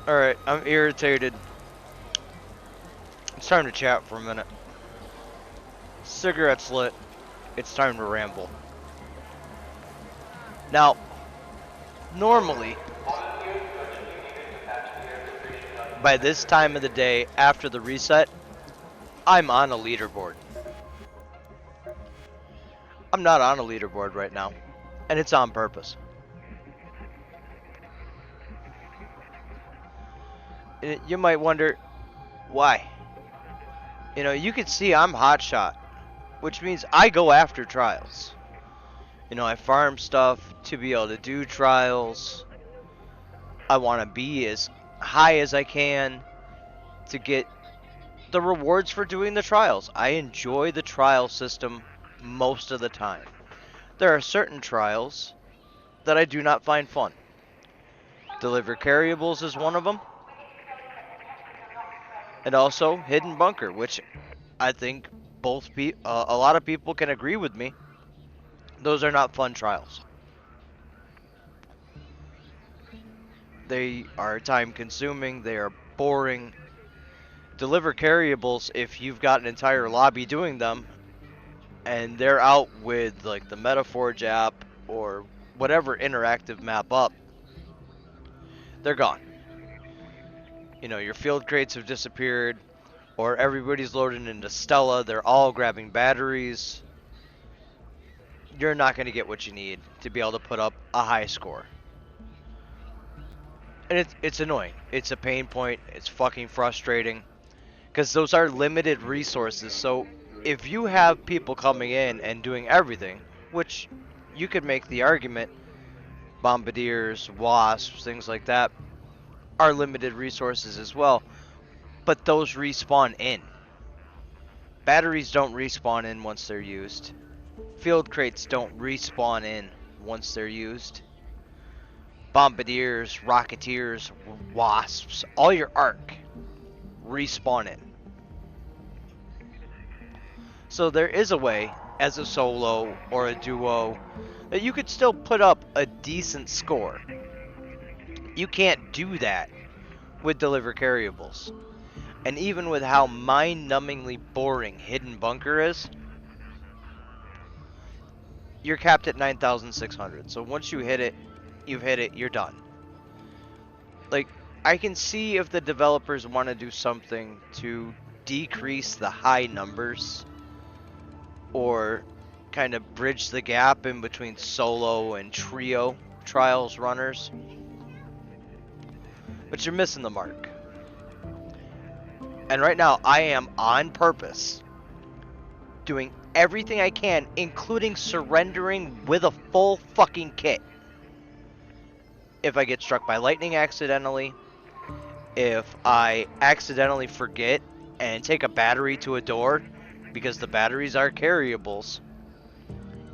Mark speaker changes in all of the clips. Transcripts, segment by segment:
Speaker 1: Alright, I'm irritated. It's time to chat for a minute. Cigarettes lit. It's time to ramble. Now, normally, by this time of the day after the reset, I'm on a leaderboard. I'm not on a leaderboard right now, and it's on purpose. You might wonder, why? You can see I'm hotshot, which means I go after trials. I farm stuff to be able to do trials. I want to be as high as I can to get the rewards for doing the trials. I enjoy the trial system most of the time. There are certain trials that I do not find fun. Deliver carryables is one of them. And also Hidden Bunker, which I think a lot of people can agree with me. Those are not fun trials. They are time consuming, they are boring. Deliver carryables, if you've got an entire lobby doing them, and they're out with like the Metaforge app or whatever interactive map up, they're gone. Your field crates have disappeared, or everybody's loading into Stella, they're all grabbing batteries. You're not going to get what you need to be able to put up a high score. And it's annoying. It's a pain point. It's fucking frustrating. Because those are limited resources. So if you have people coming in and doing everything, which you could make the argument, bombardiers, wasps, things like that, are limited resources as well. But those respawn in. Batteries don't respawn in once they're used. Field crates don't respawn in once they're used. Bombardiers, rocketeers, wasps, all your arc respawn in. So there is a way, as a solo or a duo, that you could still put up a decent score. You can't do that with Deliver Carryables. And even with how mind-numbingly boring Hidden Bunker is, you're capped at 9,600. So once you hit it, you've hit it, you're done. Like, I can see if the developers want to do something to decrease the high numbers or kind of bridge the gap in between solo and trio trials runners. But you're missing the mark. And right now, I am on purpose doing everything I can, including surrendering with a full fucking kit. If I get struck by lightning accidentally, if I accidentally forget and take a battery to a door because the batteries are carryables,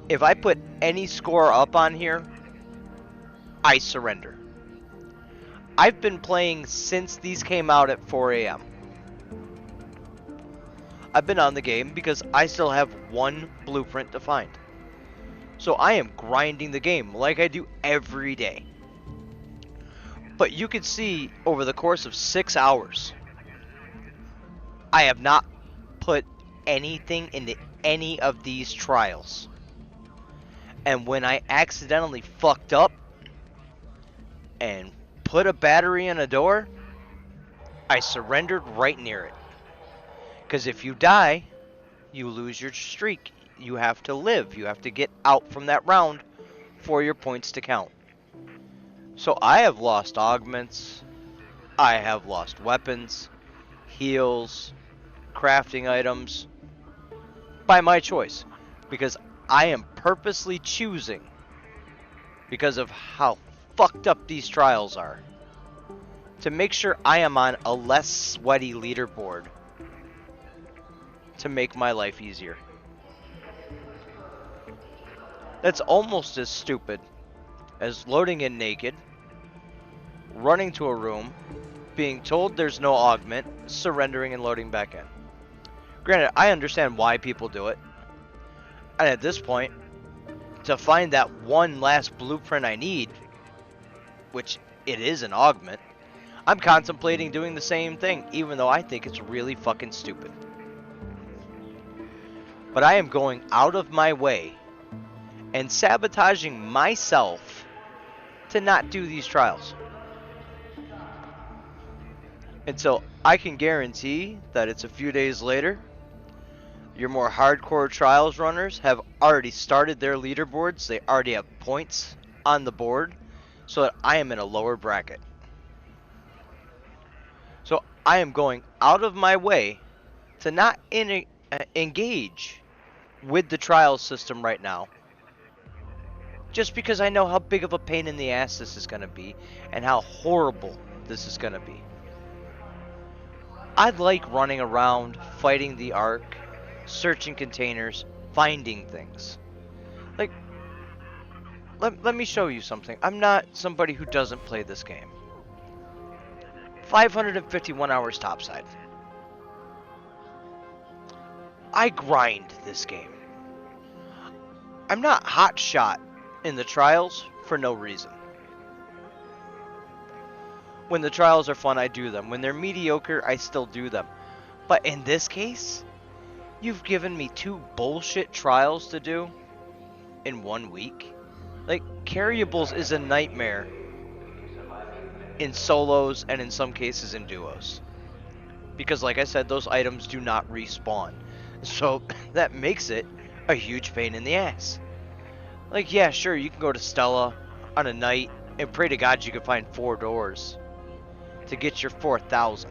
Speaker 1: if I put any score up on here, I surrender. I've been playing since these came out at 4 a.m. I've been on the game because I still have one blueprint to find. So I am grinding the game like I do every day. But you can see over the course of 6 hours, I have not put anything into any of these trials. And when I accidentally fucked up and put a battery in a door, I surrendered right near it. Because if you die, you lose your streak. You have to live. You have to get out from that round for your points to count. So I have lost augments. I have lost weapons, heals, crafting items by my choice. Because I am purposely choosing, because of how fucked up these trials are, to make sure I am on a less sweaty leaderboard to make my life easier. That's almost as stupid as loading in naked, running to a room, being told there's no augment, surrendering and loading back in. Granted, I understand why people do it. And at this point, to find that one last blueprint I need, which it is an augment, I'm contemplating doing the same thing, even though I think it's really fucking stupid. But I am going out of my way and sabotaging myself to not do these trials. Until I can guarantee that it's a few days later, your more hardcore trials runners have already started their leaderboards. They already have points on the board, so that I am in a lower bracket. So I am going out of my way to not engage with the trial system right now, just because I know how big of a pain in the ass this is going to be and how horrible this is going to be. I like running around, fighting the Ark, searching containers, finding things. Like, let me show you something. I'm not somebody who doesn't play this game. 551 hours topside. I grind this game. I'm not hotshot in the trials for no reason. When the trials are fun, I do them. When they're mediocre, I still do them. But in this case, you've given me 2 bullshit trials to do in 1 week. Like, carryables is a nightmare in solos and in some cases in duos. Because like I said, those items do not respawn. So that makes it a huge pain in the ass. Like, yeah, sure, you can go to Stella on a night and pray to God you can find 4 doors to get your 4,000.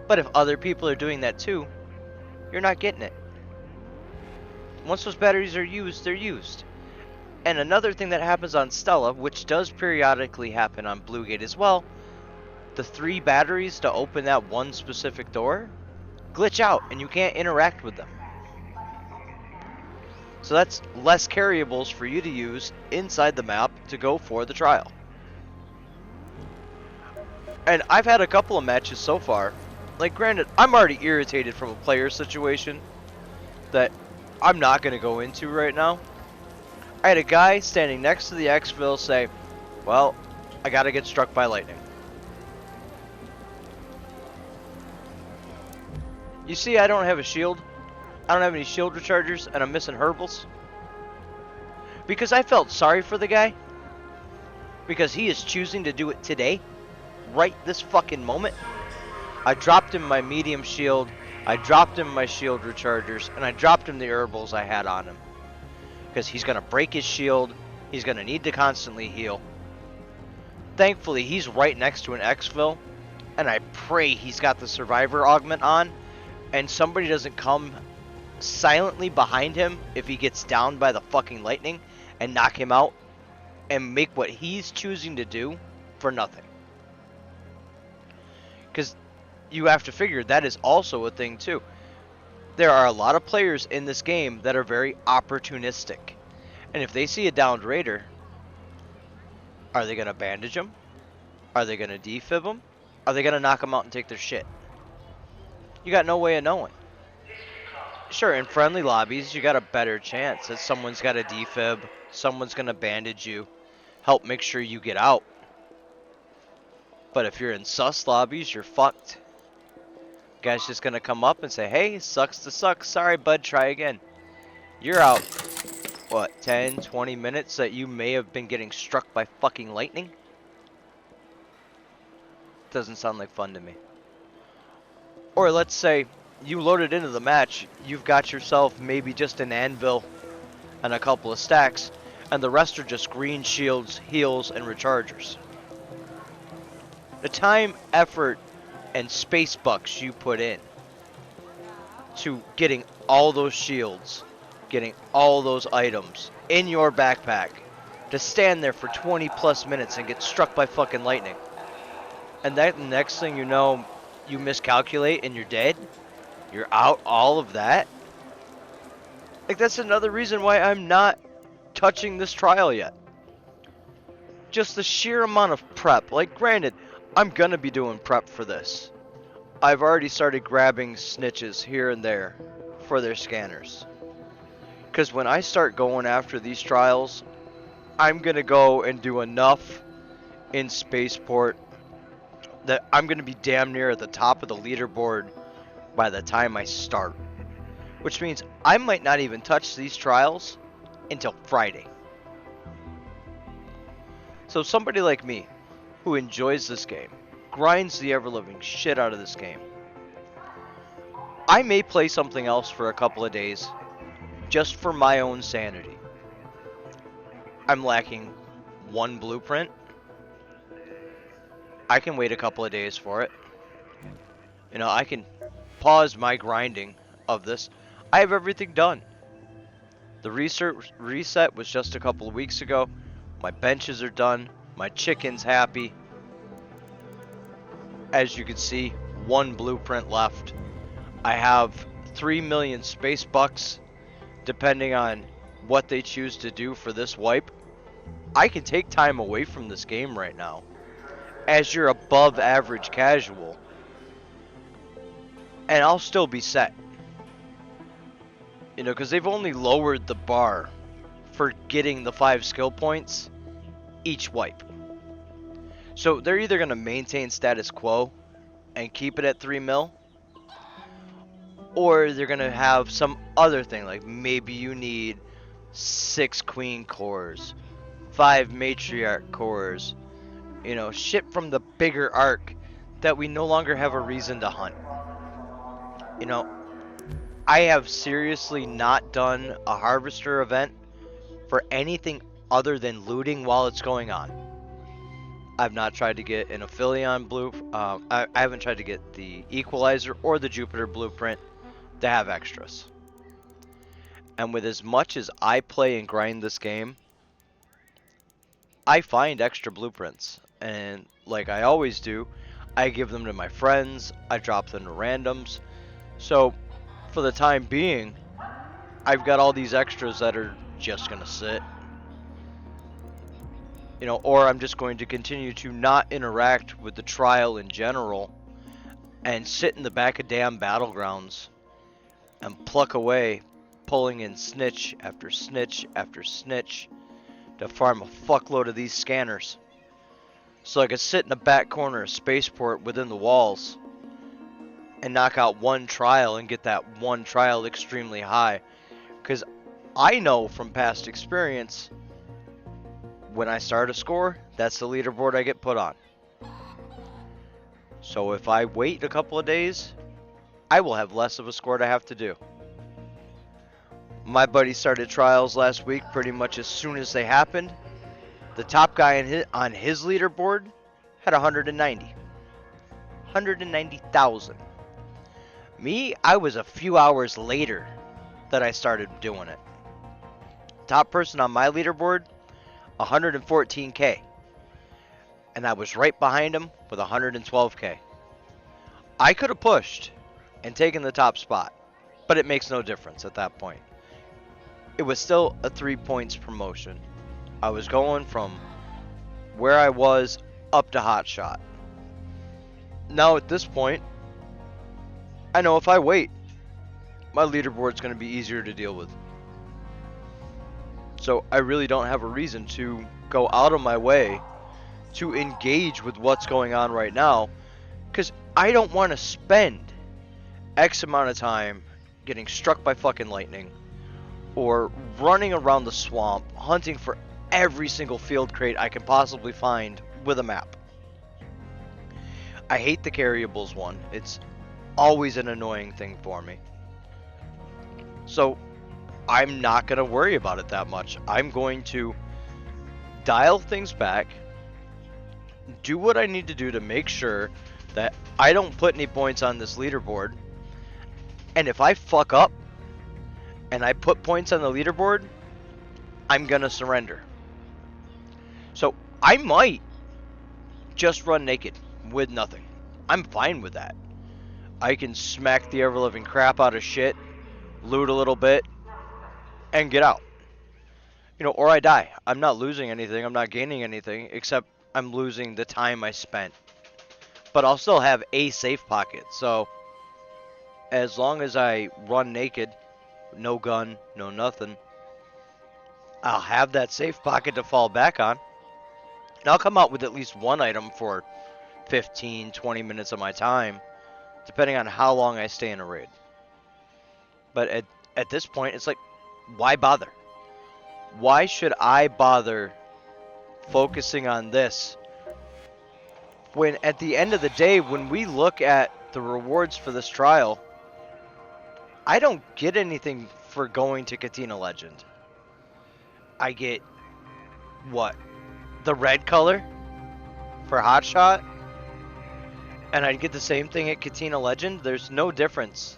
Speaker 1: But if other people are doing that too, you're not getting it. Once those batteries are used, they're used. And another thing that happens on Stella, which does periodically happen on Bluegate as well, the 3 batteries to open that one specific door glitch out and you can't interact with them. So that's less carryables for you to use inside the map to go for the trial. And I've had a couple of matches so far. Like, granted, I'm already irritated from a player situation that I'm not going to go into right now. I had a guy standing next to the exfil say, well, I got to get struck by lightning. You see, I don't have a shield. I don't have any shield rechargers, and I'm missing herbals. Because I felt sorry for the guy. Because he is choosing to do it today. Right this fucking moment. I dropped him my medium shield. I dropped him my shield rechargers. And I dropped him the herbals I had on him. Because he's going to break his shield. He's going to need to constantly heal. Thankfully, he's right next to an exfil. And I pray he's got the survivor augment on. And somebody doesn't come silently behind him if he gets down by the fucking lightning. And knock him out. And make what he's choosing to do for nothing. Because you have to figure that is also a thing too. There are a lot of players in this game that are very opportunistic. And if they see a downed raider, are they going to bandage them? Are they going to defib them? Are they going to knock them out and take their shit? You got no way of knowing. Sure, in friendly lobbies, you got a better chance that someone's got a defib, someone's going to bandage you, help make sure you get out. But if you're in sus lobbies, you're fucked. Guy's just gonna come up and say, hey, sucks to suck. Sorry, bud, try again. You're out, what, 10, 20 minutes that you may have been getting struck by fucking lightning? Doesn't sound like fun to me. Or let's say you loaded into the match, you've got yourself maybe just an anvil and a couple of stacks, and the rest are just green shields, heals, and rechargers. The time, effort, and space bucks you put in to getting all those shields, getting all those items in your backpack, to stand there for 20 plus minutes and get struck by fucking lightning. And that next thing you know, you miscalculate and you're dead. You're out, all of that. Like, that's another reason why I'm not touching this trial yet. Just the sheer amount of prep. Like, granted, I'm gonna be doing prep for this. I've already started grabbing snitches here and there for their scanners. Because when I start going after these trials, I'm gonna go and do enough in Spaceport that I'm going to be damn near at the top of the leaderboard by the time I start. Which means I might not even touch these trials until Friday. So somebody like me, who enjoys this game, grinds the ever-living shit out of this game, I may play something else for a couple of days, just for my own sanity. I'm lacking one blueprint. I can wait a couple of days for it. I can pause my grinding of this. I have everything done. The reset was just a couple of weeks ago. My benches are done. My chicken's happy. As you can see, one blueprint left. I have 3 million space bucks, depending on what they choose to do for this wipe. I can take time away from this game right now, as you're above average casual, and I'll still be set. Because they've only lowered the bar for getting the 5 skill points each wipe. So they're either going to maintain status quo and keep it at 3 mil, or they're going to have some other thing, like maybe you need 6 queen cores, 5 matriarch cores, shit from the bigger arc that we no longer have a reason to hunt. I have seriously not done a harvester event for anything other than looting while it's going on. I've not tried to get an Aphelion blue. I haven't tried to get the Equalizer or the Jupiter blueprint to have extras. And with as much as I play and grind this game, I find extra blueprints. And like I always do, I give them to my friends. I drop them to randoms. So for the time being, I've got all these extras that are just going to sit. Or I'm just going to continue to not interact with the trial in general and sit in the back of damn battlegrounds and pluck away, pulling in snitch after snitch after snitch to farm a fuckload of these scanners. So I could sit in the back corner of Spaceport within the walls and knock out one trial and get that one trial extremely high. Because I know from past experience, when I start a score, that's the leaderboard I get put on. So if I wait a couple of days, I will have less of a score to have to do. My buddy started trials last week pretty much as soon as they happened. The top guy on his leaderboard had 190. 190,000. Me, I was a few hours later that I started doing it. Top person on my leaderboard, 114k. And I was right behind him with 112k. I could have pushed and taken the top spot, but it makes no difference at that point. It was still a 3 points promotion. I was going from where I was up to hotshot. Now at this point, I know if I wait, my leaderboard's going to be easier to deal with. So I really don't have a reason to go out of my way to engage with what's going on right now, because I don't want to spend X amount of time getting struck by fucking lightning or running around the swamp hunting for every single field crate I can possibly find with a map. I hate the carryables one. It's always an annoying thing for me. So I'm not going to worry about it that much. I'm going to dial things back, do what I need to do to make sure that I don't put any points on this leaderboard. And if I fuck up and I put points on the leaderboard, I'm going to surrender. So I might just run naked with nothing. I'm fine with that. I can smack the ever-living crap out of shit, loot a little bit, and get out. Or I die. I'm not losing anything. I'm not gaining anything, except I'm losing the time I spent. But I'll still have a safe pocket. So as long as I run naked, no gun, no nothing, I'll have that safe pocket to fall back on. And I'll come out with at least one item for 15, 20 minutes of my time, depending on how long I stay in a raid. But at this point, it's like, why bother? Why should I bother focusing on this when at the end of the day, when we look at the rewards for this trial, I don't get anything for going to Katina Legend. I get, what, the red color for Hotshot, and I'd get the same thing at Katina Legend. There's no difference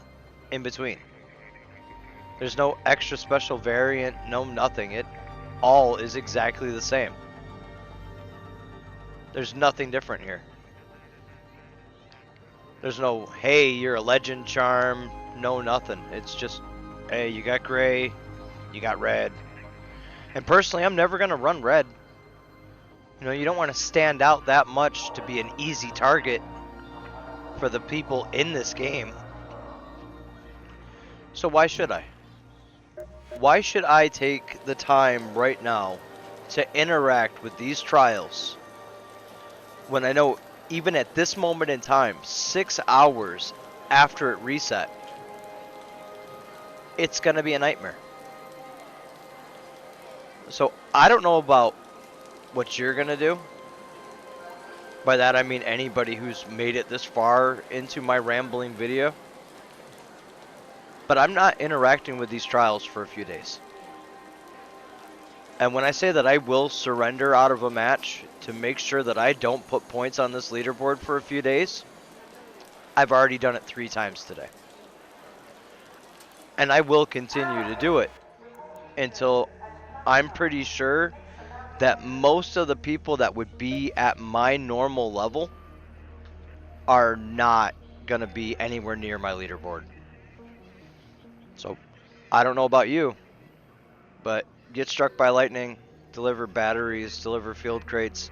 Speaker 1: in between. There's no extra special variant, no nothing. It all is exactly the same. There's nothing different here. There's no, hey, you're a legend charm, no nothing. It's just, hey, you got gray, you got red. And personally, I'm never going to run red. You know, you don't want to stand out that much to be an easy target for the people in this game. So why should I? Why should I take the time right now to interact with these trials when I know even at this moment in time, 6 hours after it reset, it's going to be a nightmare? So I don't know about what you're going to do. By that I mean anybody who's made it this far into my rambling video. But I'm not interacting with these trials for a few days. And when I say that I will surrender out of a match to make sure that I don't put points on this leaderboard for a few days, I've already done it 3 times today. And I will continue to do it until I'm pretty sure that most of the people that would be at my normal level are not going to be anywhere near my leaderboard. So, I don't know about you, but get struck by lightning, deliver batteries, deliver field crates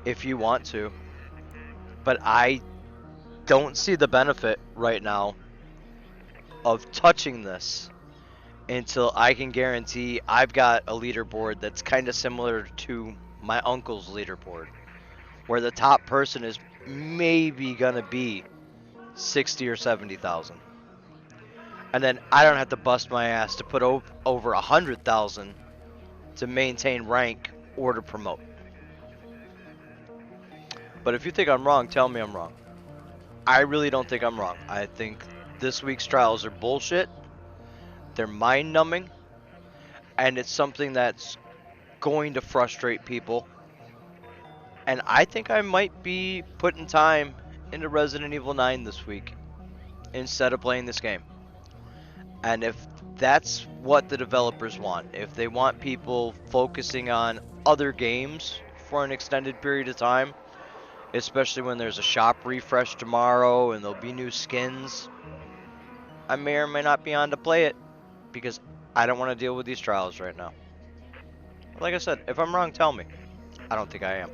Speaker 1: if you want to. But I don't see the benefit right now of touching this until I can guarantee I've got a leaderboard that's kind of similar to my uncle's leaderboard, where the top person is maybe going to be 60 or 70,000. And then I don't have to bust my ass to put over 100,000 to maintain rank or to promote. But if you think I'm wrong, tell me I'm wrong. I really don't think I'm wrong. I think this week's trials are bullshit. They're mind-numbing. And it's something that's going to frustrate people. And I think I might be putting time into Resident Evil 9 this week instead of playing this game. And if that's what the developers want, if they want people focusing on other games for an extended period of time, especially when there's a shop refresh tomorrow and there'll be new skins, I may or may not be on to play it because I don't want to deal with these trials right now. Like I said, if I'm wrong, tell me. I don't think I am.